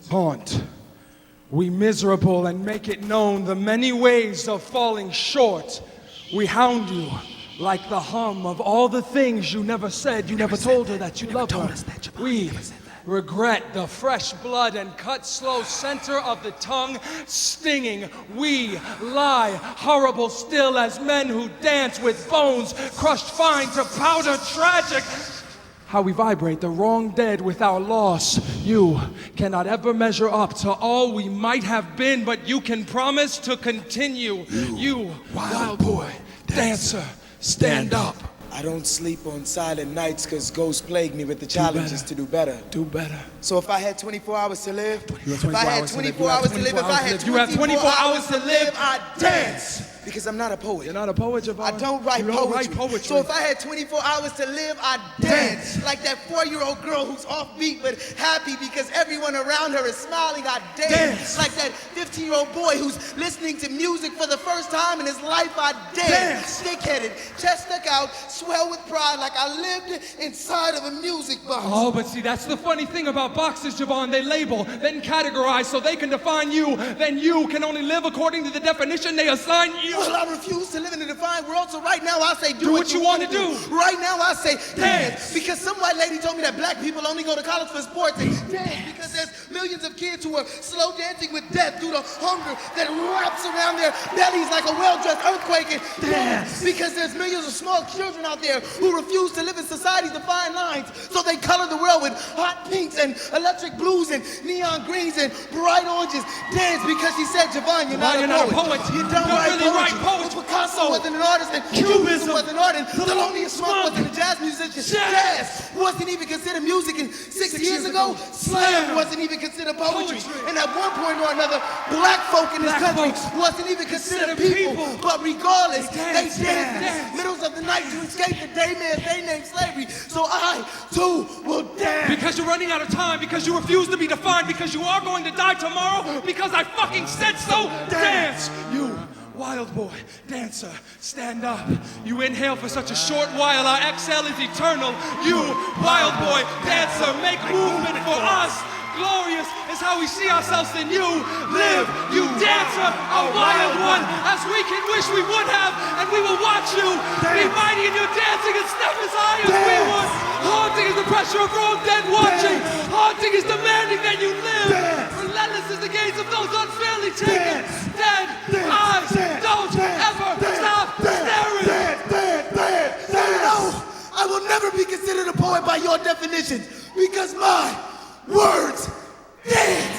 Taunt. We miserable and make it known the many ways of falling short. We hound you like the hum of all the things you never said. You never told her that you love her. We regret the fresh blood and cut slow center of the tongue stinging. We lie horrible still as men who dance with bones crushed fine to powder tragic. How we vibrate the wrong dead with our loss. You cannot ever measure up to all we might have been, but you can promise to continue. You wild boy, dancer, stand up. I don't sleep on silent nights because ghosts plague me with the challenges to do better. Do better. So if I had 24 hours to live, if I had 24 hours to live, I'd dance. Because I'm not a poet. You're not a poet, Javon. I don't write poetry. So if I had 24 hours to live, I'd dance. Like that 4-year-old girl who's offbeat but happy because everyone around her is smiling, I'd dance. Like that 15-year-old boy who's listening to music for the first time in his life, I'd dance. Stick-headed, chest stuck out, swell with pride like I lived inside of a music box. Oh, but see, that's the funny thing about boxes, Javon. They label, then categorize so they can define you. Then you can only live according to the definition they assign you. Well, I refuse to live in a defined world, so right now I say do what you want to do. Right now I say dance. Because some white lady told me that black people only go to college for sports and dance because there's millions of kids who are slow dancing with death due to hunger that wraps around their bellies like a well-dressed earthquake and dance. Because there's millions of small children out there who refuse to live in society's defined lines, so they color the world with hot pinks and electric blues and neon greens and bright oranges. Dance because she said, Javon, you're not a poet. You don't write poetry. Picasso wasn't an artist, and Cubism was an artist. Thelonious Monk wasn't a jazz musician. Jazz wasn't even considered music, and 6 years ago, slam wasn't even considered poetry. And at one point or another, black folk in this country wasn't even considered people. But regardless, they danced middles of the night to escape the daymares they named slavery. So I, too, will dance. Because you're running out of time, because you refuse to be defined, because you are going to die tomorrow, because I fucking said so. Dance! You wild boy, dancer, stand up. You inhale for such a short while, our exhale is eternal. You, wild boy, dancer, make movement for us. Glorious is how we see ourselves in you. Live, you dancer, a wild one, as we can wish we would have, and we will watch you be mighty in your dancing and step as high as we would. Haunting is the pressure of wrong dead watching. Haunting is demanding that you live. Relentless is the gaze of those unfairly taken. Dead eyes don't ever stop staring. No, I will never be considered a poet by your definition because my words dance.